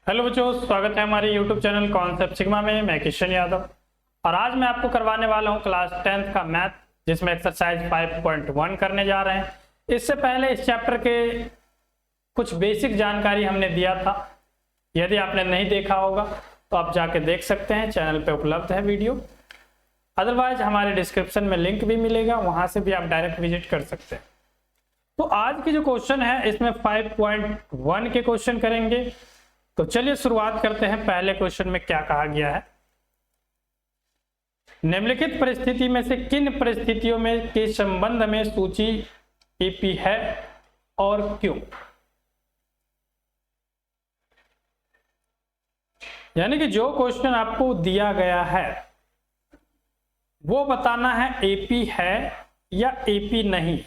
Hello बच्चों, स्वागत है हमारे YouTube चैनल कॉन्सेप्ट सिग्मा में। मैं किशन यादव और आज मैं आपको करवाने वाला हूं क्लास 10th का मैथ, जिसमें एक्सरसाइज 5.1 करने जा रहे हैं। इससे पहले इस चैप्टर के कुछ बेसिक जानकारी हमने दिया था। यदि आपने नहीं देखा होगा तो आप जाके देख सकते हैं, चैनल पे उपलब्ध है वीडियो। अदरवाइज हमारे डिस्क्रिप्शन में लिंक भी मिलेगा, वहां से भी आप डायरेक्ट विजिट कर सकते हैं। तो आज की जो क्वेश्चन है इसमें 5.1 के क्वेश्चन करेंगे। तो चलिए शुरुआत करते हैं। पहले क्वेश्चन में क्या कहा गया है, निम्नलिखित परिस्थिति में से किन परिस्थितियों में के संबंध में सूची एपी है और क्यों। यानी कि जो क्वेश्चन आपको दिया गया है वो बताना है एपी है या एपी नहीं।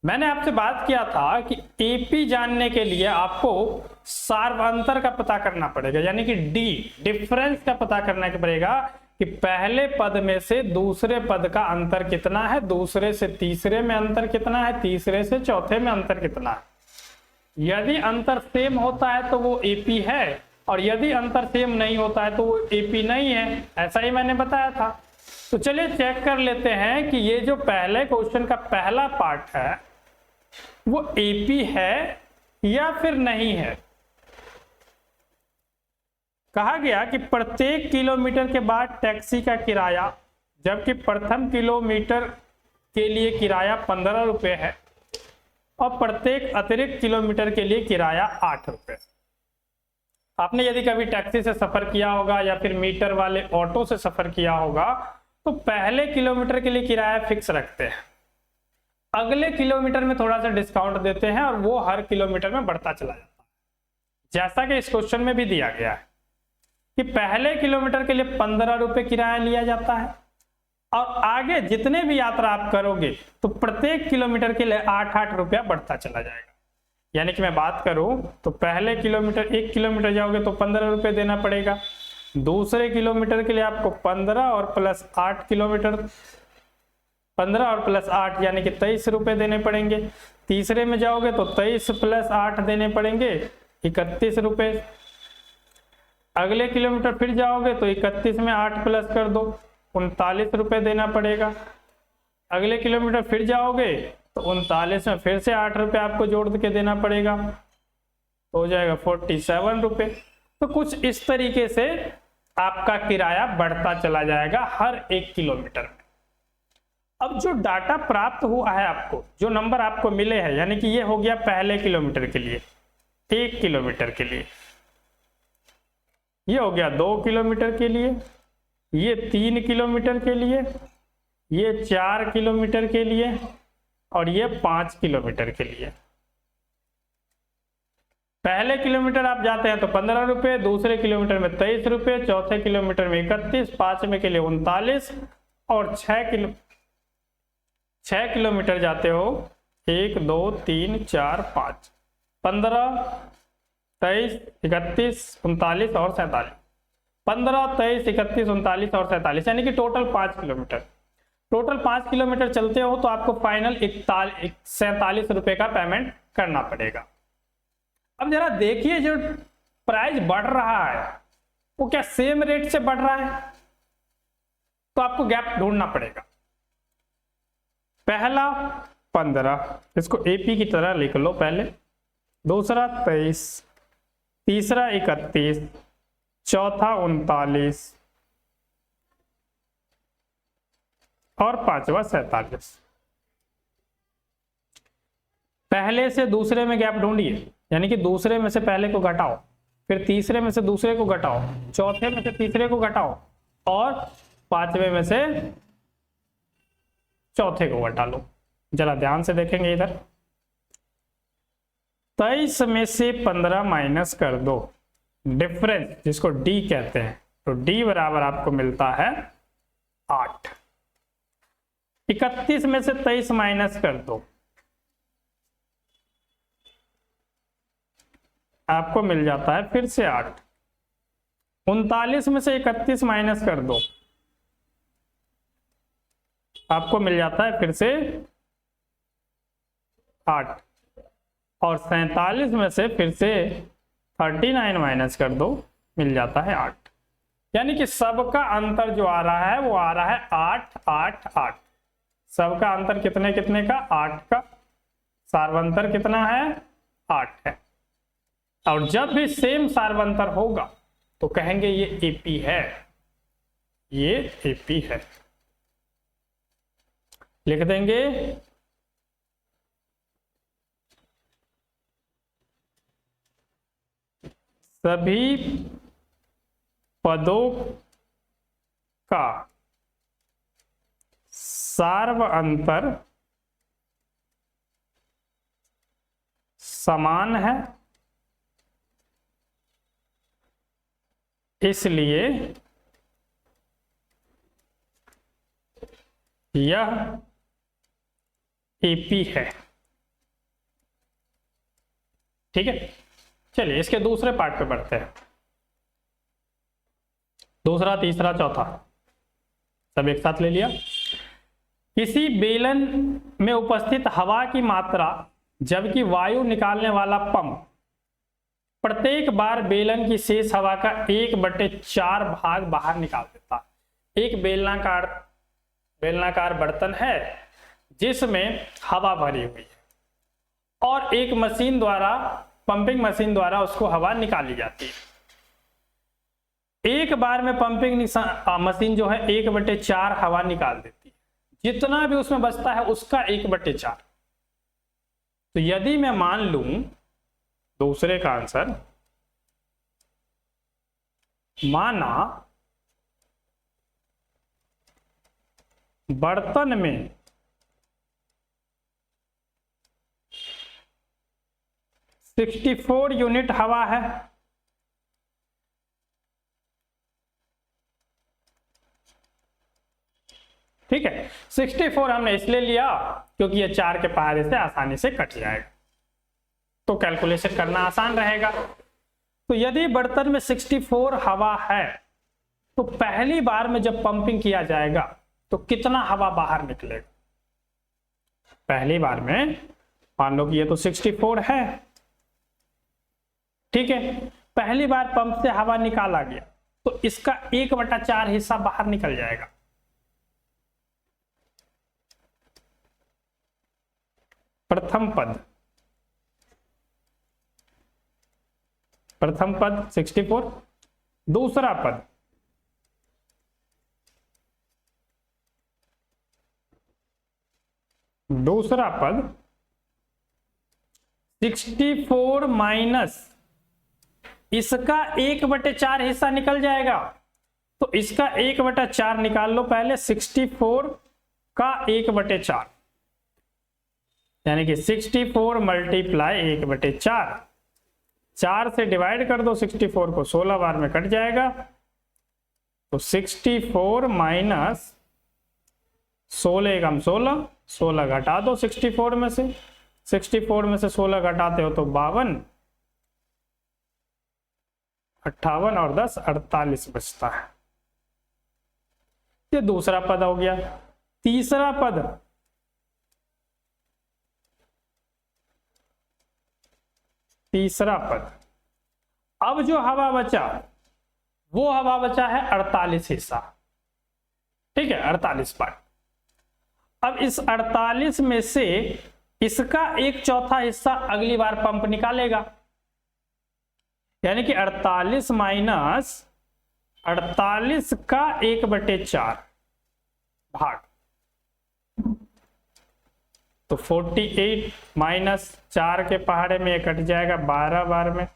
मैंने आपसे बात किया था कि एपी जानने के लिए आपको सार्वंतर का पता करना पड़ेगा, यानी कि डी डिफरेंस का पता करना पड़ेगा कि पहले पद में से दूसरे पद का अंतर कितना है, दूसरे से तीसरे में अंतर कितना है, तीसरे से चौथे में अंतर कितना है। यदि अंतर सेम होता है तो वो एपी है, और यदि अंतर सेम नहीं होता है तो वो एपी नहीं है। ऐसा ही मैंने बताया था। तो चलिए चेक कर लेते हैं कि ये जो पहले क्वेश्चन का पहला पार्ट है वो एपी है या फिर नहीं है। कहा गया कि प्रत्येक किलोमीटर के बाद टैक्सी का किराया, जबकि प्रथम किलोमीटर के लिए किराया 15 रुपए है और प्रत्येक अतिरिक्त किलोमीटर के लिए किराया 8 रुपए। आपने यदि कभी टैक्सी से सफर किया होगा या फिर मीटर वाले ऑटो से सफर किया होगा तो पहले किलोमीटर के लिए किराया फिक्स रखते हैं, अगले किलोमीटर में थोड़ा सा डिस्काउंट देते हैं और वो हर किलोमीटर में बढ़ता चला जाता है। जैसा कि इस क्वेश्चन में भी दिया गया है कि पहले किलोमीटर के लिए 15 रुपए किराया लिया जाता है और आगे जितने भी यात्रा आप करोगे तो प्रत्येक किलोमीटर के लिए 8-8 रुपया बढ़ता चला जाएगा। यानी कि मैं बात करूं तो पहले किलोमीटर 1 किलोमीटर जाओगे तो 15 रुपए देना पड़ेगा, दूसरे किलोमीटर के लिए आपको 15 और प्लस 8 किलोमीटर, 15 और प्लस 8 यानी कि 23 रुपए देने पड़ेंगे। तीसरे में जाओगे तो 23 प्लस 8 देने पड़ेंगे 31 रुपए। अगले किलोमीटर फिर जाओगे तो 31 में 8 प्लस कर दो 39 रुपए देना पड़ेगा। अगले किलोमीटर फिर जाओगे तो 39 में फिर से 8 रुपए आपको जोड़ के देना पड़ेगा, तो हो जाएगा 47 रुपए। तो कुछ इस तरीके से आपका किराया बढ़ता चला जाएगा हर 1 किलोमीटर में। अब जो डाटा प्राप्त हुआ है आपको, जो नंबर आपको मिले हैं, यानी कि ये हो गया पहले किलोमीटर के लिए, 1 किलोमीटर के लिए, ये हो गया 2 किलोमीटर के लिए, ये 3 किलोमीटर के लिए, ये 4 किलोमीटर के लिए और ये 5 किलोमीटर के लिए। पहले किलोमीटर आप जाते हैं तो 15 रुपए, दूसरे किलोमीटर में 23 रुपए, चौथे किलोमीटर में 31, 5वें के लिए 39 और 6 किलोमीटर जाते हो 1 2 3 4 5, 15 23 31 39 और 47, 15 23 31 39 और 47, यानी कि टोटल 5 किलोमीटर। टोटल 5 किलोमीटर चलते हो तो आपको फाइनल 47 रुपए का पेमेंट करना पड़ेगा। अब जरा देखिए, जो प्राइस बढ़ रहा है वो क्या सेम रेट से बढ़ रहा है, तो आपको गैप ढूंढना पड़ेगा। पहला 15, इसको एपी की तरह लिख लो पहले, दूसरा 23, तीसरा 31, चौथा 39 और पांचवा 47। पहले से दूसरे में गैप ढूंढिए, यानी कि दूसरे में से पहले को घटाओ, फिर तीसरे में से दूसरे को घटाओ, चौथे में से तीसरे को घटाओ और 5वें में से चौथे को घटा लो। जरा ध्यान से देखेंगे इधर, 23 में से 15 माइनस कर दो, डिफरेंस जिसको डी कहते हैं, तो डी बराबर आपको मिलता है 8। 31 में से 23 माइनस कर दो, आपको मिल जाता है फिर से 8। 39 में से 31 माइनस कर दो, आपको मिल जाता है फिर से 8। और 47 में से फिर से 39 माइनस कर दो, मिल जाता है 8। यानी कि सबका अंतर जो आ रहा है वो आ रहा है 8 8 8। सबका अंतर कितने कितने का? 8 का। सार्वंतर कितना है? 8 है। और जब भी सेम सार्वंतर होगा तो कहेंगे ये एपी है, ये एपी है। लिख देंगे सभी पदों का सार्व अंतर समान है, इसलिए यह एपी है। ठीक है, चलिए इसके दूसरे पार्ट पे बढ़ते हैं। दूसरा, तीसरा, चौथा सब एक साथ ले लिया। किसी बेलन में उपस्थित हवा की मात्रा जबकि वायु निकालने वाला पंप प्रत्येक बार बेलन की शेष हवा का 1/4 भाग बाहर निकाल देता। एक बेलनाकार बर्तन है जिसमें हवा भरी हुई है और एक मशीन द्वारा, पंपिंग मशीन द्वारा उसको हवा निकाली जाती है। एक बार में पंपिंग मशीन जो है 1/4 हवा निकाल देती है, जितना भी उसमें बचता है उसका 1/4। तो यदि मैं मान लूं दूसरे का आंसर, माना बर्तन में 64 यूनिट हवा है, ठीक है। 64 हमने इसलिए लिया क्योंकि ये 4 के पहाड़े से आसानी से कट जाएगा, तो कैलकुलेशन करना आसान रहेगा। तो यदि बर्तन में 64 हवा है तो पहली बार में जब पंपिंग किया जाएगा तो कितना हवा बाहर निकलेगा? पहली बार में मान लो कि ये तो 64 है, ठीक है। पहली बार पंप से हवा निकाला गया तो इसका 1/4 हिस्सा बाहर निकल जाएगा। प्रथम पद 64, दूसरा पद दूसरा पद 64 माइनस इसका 1/4 हिस्सा निकल जाएगा। तो इसका 1/4 निकाल लो पहले, 64 का 1/4 यानी कि 64 मल्टीप्लाई 1/4, 4 से डिवाइड कर दो 64 को, 16 बार में कट जाएगा। तो 64 माइनस 16 कम 16, 16 घटा दो 64 में से, 64 में से 16 घटाते हो तो 52, 58 और 10 48 बचता है। ये दूसरा पद हो गया। तीसरा पद अब जो हवा बचा वो हवा बचा है 48 हिस्सा, ठीक है, 48 पार्ट। अब इस 48 में से इसका 1/4 हिस्सा अगली बार पंप निकालेगा, यानी कि 48 माइनस 48 का 1/4 भाग, तो 48 माइनस 4 के पहाड़े में कट जाएगा 12 बार में,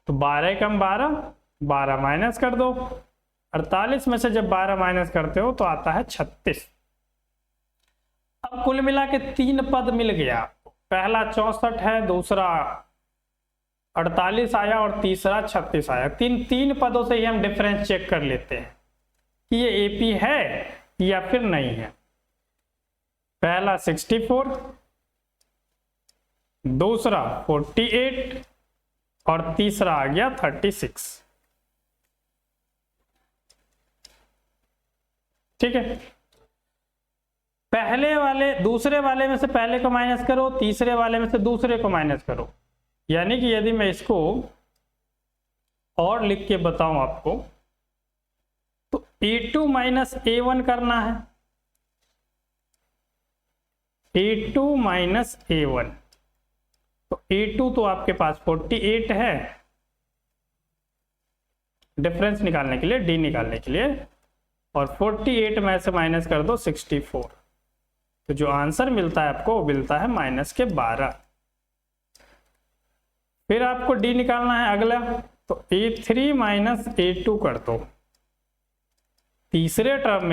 तो 12 कम 12, 12 माइनस कर दो। 48 में से जब 12 माइनस करते हो तो आता है 36। अब कुल मिला के 3 पद मिल गया, पहला 64 है, दूसरा 48 आया और तीसरा 36 आया। तीन पदों से ही हम डिफरेंस चेक कर लेते हैं कि ये एपी है या फिर नहीं है। पहला 64, दूसरा 48 और तीसरा आ गया 36, ठीक है। पहले वाले दूसरे वाले में से पहले को माइनस करो, तीसरे वाले में से दूसरे को माइनस करो। यानी कि यदि मैं इसको और लिख के बताऊं आपको, तो A2 माइनस A1 करना है, A2 माइनस A1। तो A2 तो आपके पास 48 है, डिफरेंस निकालने के लिए, डी निकालने के लिए, और 48 में से माइनस कर दो 64। तो जो आंसर मिलता है आपको वो मिलता है -12। फिर आपको डी निकालना है अगला, तो A3 माइनस A2 कर दो। तीसरे टर्म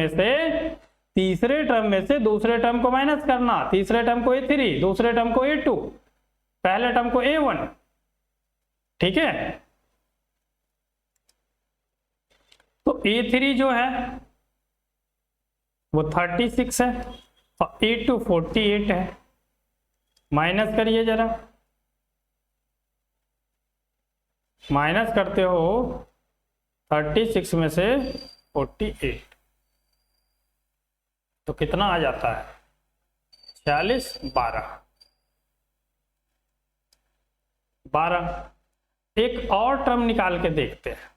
में से दूसरे टर्म को माइनस करना, तीसरे टर्म को A3, दूसरे टर्म को A2, पहले टर्म को A1। ठीक है, तो A3 जो है वो 36 है और A2 48 है। माइनस करिए जरा, माइनस करते हो 36 में से 48, तो कितना आ जाता है 46, 12। एक और टर्म निकाल के देखते हैं,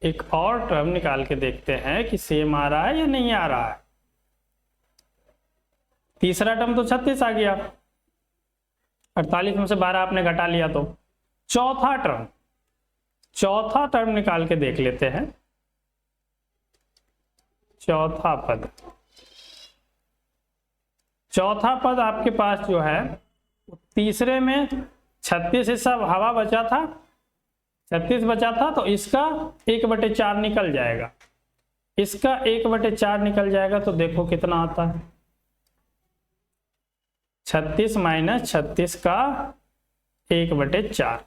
एक और टर्म निकाल के देखते हैं कि सेम आ रहा है या नहीं आ रहा है। तीसरा टर्म तो 36 आ गया, 48 में से 12 आपने घटा लिया। तो चौथा टर्म निकाल के देख लेते हैं। चौथा पद आपके पास जो है, तीसरे में 36 हिस्सा हवा बचा था, 36 बचा था, तो इसका 1/4 निकल जाएगा, इसका 1/4 निकल जाएगा। तो देखो कितना आता है, 36 माइनस 36 का 1/4,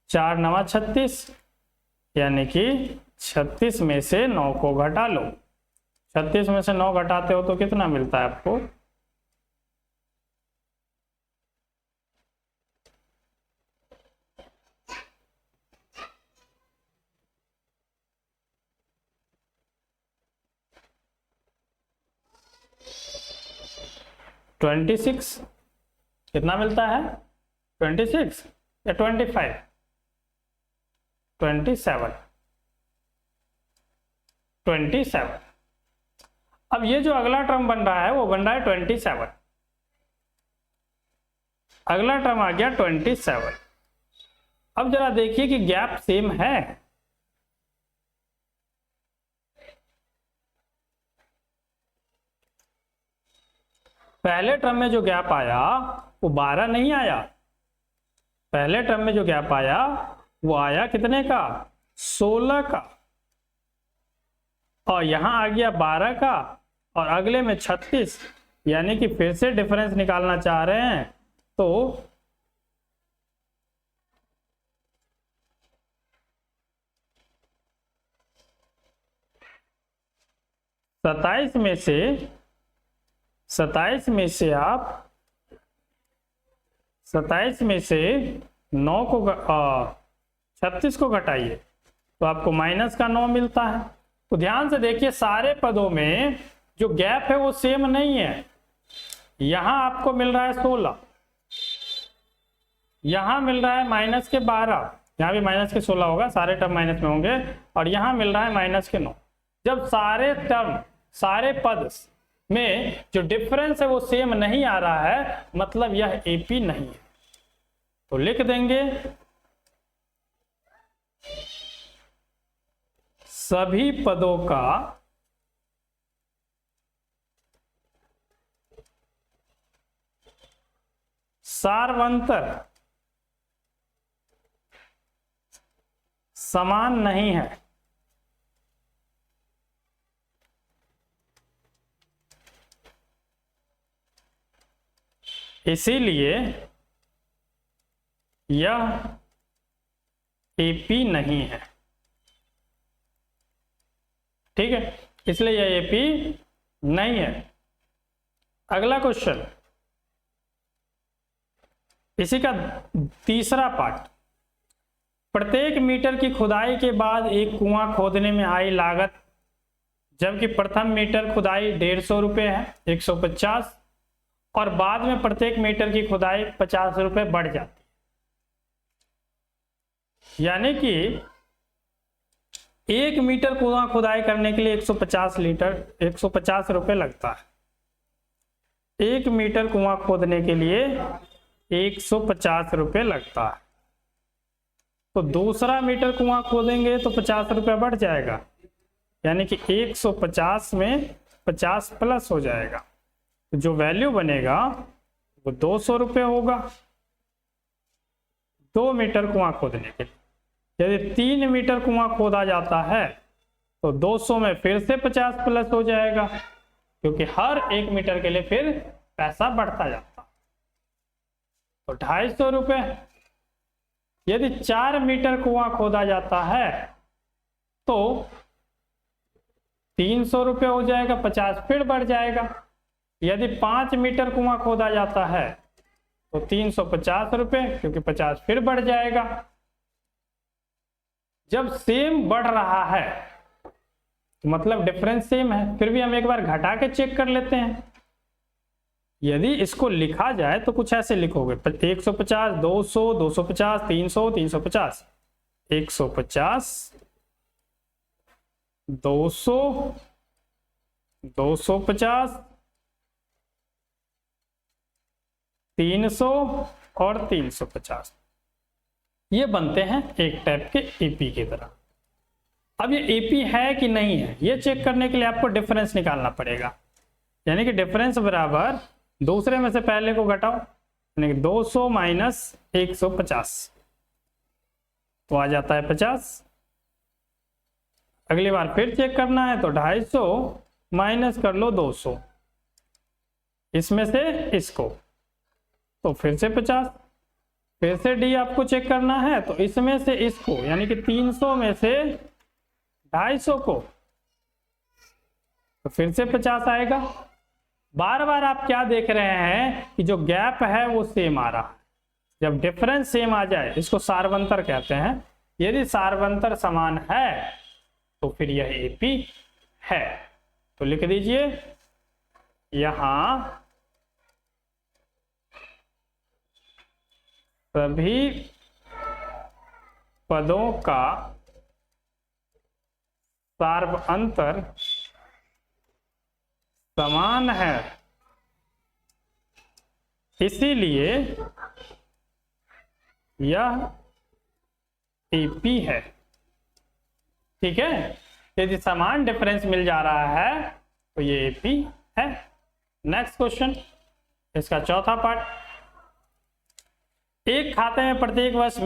4 9 36, यानी कि 36 में से 9 को घटा लो। 36 में से 9 घटाते हो तो कितना मिलता है आपको, 26। कितना मिलता है, 26 या 25, 27। अब ये जो अगला टर्म बन रहा है वो बन रहा है 27। अगला टर्म आ गया 27। अब जरा देखिए कि गैप सेम है। पहले टर्म में जो गैप आया वो 12 नहीं आया, पहले टर्म में जो गैप आया वो आया कितने का, 16 का, और यहां आ गया 12 का, और अगले में 36। यानी कि फिर से डिफरेंस निकालना चाह रहे हैं, तो सत्ताईस में से आप 27 में से 9 को 36 को घटाइए तो आपको माइनस का 9 मिलता है। तो ध्यान से देखिए, सारे पदों में जो गैप है वो सेम नहीं है। यहां आपको मिल रहा है 16, यहां मिल रहा है माइनस के 12, यहां भी माइनस के 16 होगा, सारे टर्म माइनस में होंगे, और यहां मिल रहा है माइनस के 9। जब सारे टर्म, सारे पद में जो डिफरेंस है वो सेम नहीं आ रहा है, मतलब यह एपी नहीं है। तो लिख देंगे सभी पदों का सार्वंतर समान नहीं है। इसीलिए यह एपी नहीं है। ठीक है, इसलिए यह एपी नहीं है। अगला क्वेश्चन, इसी का तीसरा पार्ट। प्रत्येक मीटर की खुदाई के बाद एक कुआं खोदने में आई लागत जबकि प्रथम मीटर खुदाई 150 रुपये है, 150, और बाद में प्रत्येक मीटर की खुदाई 50 रुपये बढ़ जाती है। यानी कि 1 मीटर कुआं खुदाई करने के लिए 150 रुपये लगता है। 1 मीटर कुआं खोदने के लिए 150 रुपये लगता है। तो दूसरा मीटर कुआं खोदेंगे तो 50 रुपये बढ़ जाएगा, यानी कि 150 में 50 प्लस हो जाएगा, तो जो वैल्यू बनेगा वो 200 रुपये होगा 2 मीटर कुआं खोदने के लिए। यदि 3 मीटर कुआं खोदा जाता है तो 200 में फिर से 50 प्लस हो जाएगा, क्योंकि हर 1 मीटर के लिए फिर पैसा बढ़ता जाता, तो 250 रुपये। यदि 4 मीटर कुआं खोदा जाता है तो 300 रुपये हो जाएगा, 50 फिर बढ़ जाएगा। यदि 5 मीटर कुआं खोदा जाता है तो 350 रुपये, क्योंकि 50 फिर बढ़ जाएगा। जब सेम बढ़ रहा है तो मतलब डिफरेंस सेम है, फिर भी हम एक बार घटा के चेक कर लेते हैं। यदि इसको लिखा जाए तो कुछ ऐसे लिखोगे 150, 200, 250, 300, 350, 150, 200, 250, 300 और 350, ये बनते हैं एक टाइप के एपी की तरह। अब ये एपी है कि नहीं है ये चेक करने के लिए आपको डिफरेंस निकालना पड़ेगा, यानी कि डिफरेंस बराबर दूसरे में से पहले को घटाओ, यानी कि 200 माइनस 150 तो आ जाता है 50। अगली बार फिर चेक करना है तो 250 माइनस कर लो 200, इसमें से इसको तो फिर से 50। फिर से डी आपको चेक करना है तो इसमें से इसको, यानी कि 300 में से 250 को तो फिर से 50 आएगा। बार बार आप क्या देख रहे हैं कि जो गैप है वो सेम आ रहा है। जब डिफरेंस सेम आ जाए इसको सार्वंतर कहते हैं। यदि सार्वंतर समान है तो फिर यह एपी है। तो लिख दीजिए यहां सभी पदों का सार्वंतर समान है, इसीलिए यह एपी है। ठीक है, यदि समान डिफरेंस मिल जा रहा है तो ये एपी है। नेक्स्ट क्वेश्चन, इसका चौथा पार्ट। एक खाते में प्रत्येक वर्ष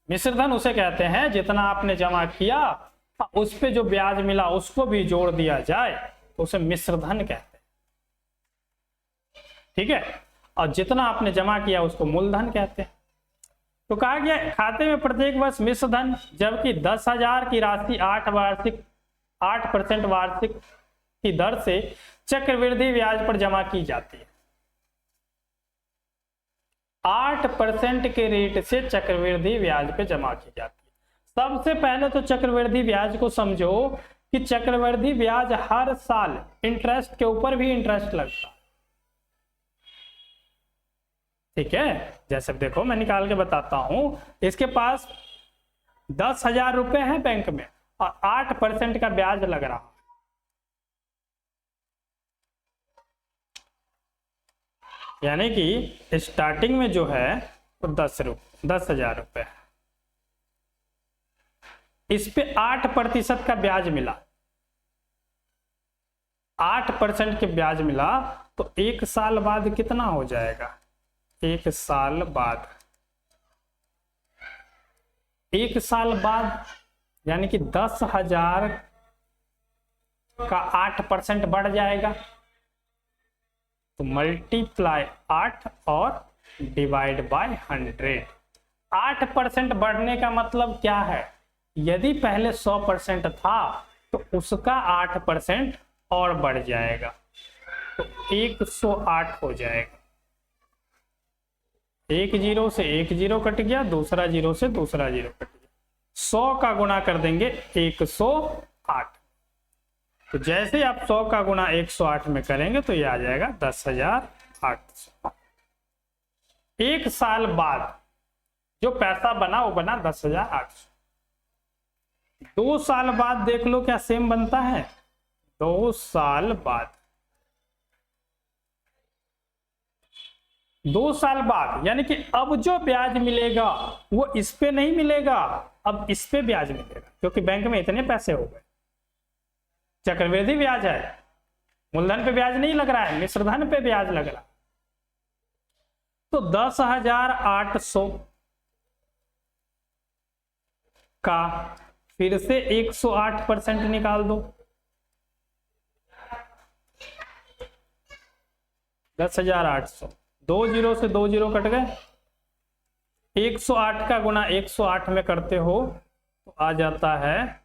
मिश्र धन उसे कहते हैं जितना आपने जमा किया उस पे जो ब्याज मिला उसको भी जोड़ दिया जाए तो उसे मिश्र धन कहते हैं। ठीक है, और जितना आपने जमा किया उसको मूलधन कहते हैं। तो कहा गया खाते में प्रत्येक वर्ष मिश्र धन, जबकि 10,000 की राशि 8% वार्षिक की दर से चक्रवृद्धि ब्याज पर जमा की जाती है। 8% के रेट से चक्रवृद्धि ब्याज पे जमा की जाती है। सबसे पहले तो चक्रवृद्धि ब्याज को समझो कि चक्रवृद्धि ब्याज हर साल इंटरेस्ट के ऊपर भी इंटरेस्ट लगता है। ठीक है, जैसे देखो मैं निकाल के बताता हूं। इसके पास 10,000 रुपए है बैंक में और 8% का ब्याज लग रहा है। यानी कि स्टार्टिंग में जो है वो 10,000 रुपए है, इस पे 8% का ब्याज मिला, 8% के ब्याज मिला तो 1 साल बाद कितना हो जाएगा? 1 साल बाद, 1 साल बाद यानी कि 10,000 का 8% बढ़ जाएगा। तो मल्टीप्लाई 8 और डिवाइड बाय 100। 8% बढ़ने का मतलब क्या है? यदि पहले 100% था तो उसका 8% और बढ़ जाएगा तो 108 हो जाएगा। 1 0 से 1 0 कट गया, दूसरा 0 से दूसरा 0 कट गया। 100 का गुणा कर देंगे 108, तो जैसे ही आप 100 का गुणा 108 में करेंगे तो ये आ जाएगा 10,800। एक साल बाद जो पैसा बना वो बना 10,800। 2 साल बाद देख लो क्या सेम बनता है। 2 साल बाद, 2 साल बाद यानी कि अब जो ब्याज मिलेगा वो इस पे नहीं मिलेगा, अब इस पे ब्याज मिलेगा, क्योंकि बैंक में इतने पैसे हो गए। चक्रवृद्धि ब्याज है, मूलधन पे ब्याज नहीं लग रहा है, मिश्र धन पे ब्याज लग रहा है। तो 10,800 का फिर से 108% निकाल दो। 10,800, 2 जीरो से 2 जीरो कट गए। 108 का गुना 108 में करते हो तो आ जाता है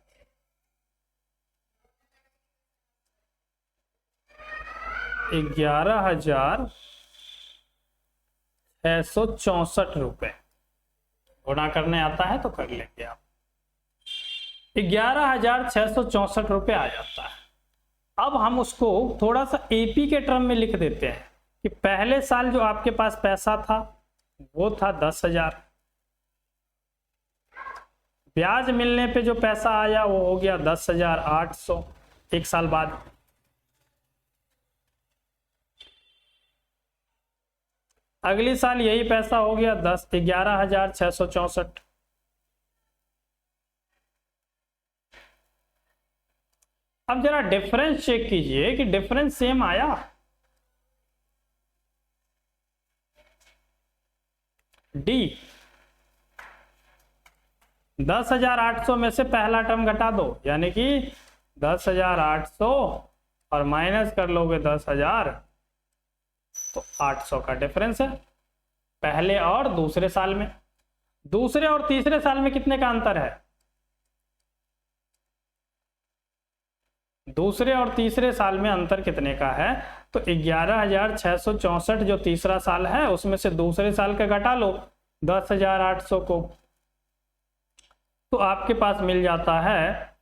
11,664 रुपए। गुणा करने आता है तो कर लेंगे आप। 11,664 रुपए आ जाता है। अब हम उसको थोड़ा सा एपी के टर्म में लिख देते हैं कि पहले साल जो आपके पास पैसा था वो था 10,000, ब्याज मिलने पे जो पैसा आया वो हो गया 10,800 एक साल बाद। अगले साल यही पैसा हो गया 11,664। अब जरा डिफरेंस चेक कीजिए कि डिफरेंस सेम आया। डी 10,800 में से पहला टर्म घटा दो, यानी कि 10,800 और माइनस कर लोगे 10,000 तो 800 का डिफरेंस है पहले और दूसरे साल में। दूसरे और तीसरे साल में कितने का अंतर है? दूसरे और तीसरे साल में अंतर कितने का है? तो 11,664 जो तीसरा साल है उसमें से दूसरे साल का घटा लो 10,800 को, तो आपके पास मिल जाता है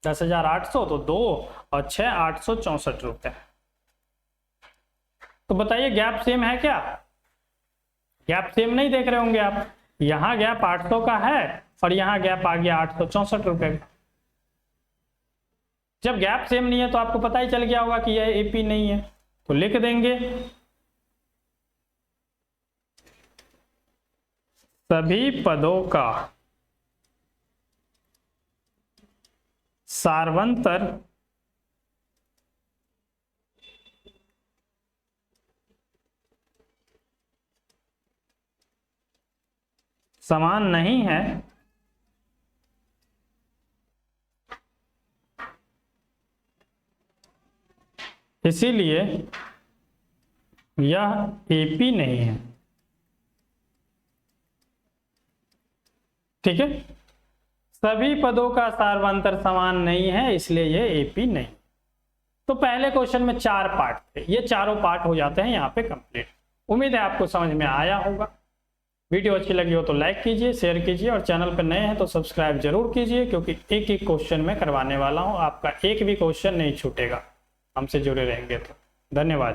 10,800 तो 2 और 6 864 रुपए। तो बताइए गैप सेम है क्या? गैप सेम नहीं देख रहे होंगे आप। यहां गैप 800 का है और यहां गैप आ गया 864 रुपए का। जब गैप सेम नहीं है तो आपको पता ही चल गया होगा कि यह एपी नहीं है, तो लिख देंगे सभी पदों का सार्वंतर समान नहीं है, इसीलिए यह एपी नहीं है। ठीक है, सभी पदों का सार्वंतर समान नहीं है इसलिए यह एपी नहीं। तो पहले क्वेश्चन में 4 पार्ट थे, ये चारों पार्ट हो जाते हैं यहाँ पे कंप्लीट। उम्मीद है आपको समझ में आया होगा। वीडियो अच्छी लगी हो तो लाइक कीजिए, शेयर कीजिए और चैनल पर नए हैं तो सब्सक्राइब जरूर कीजिए, क्योंकि एक एक क्वेश्चन में करवाने वाला हूँ, आपका एक भी क्वेश्चन नहीं छूटेगा हमसे जुड़े रहेंगे तो। धन्यवाद।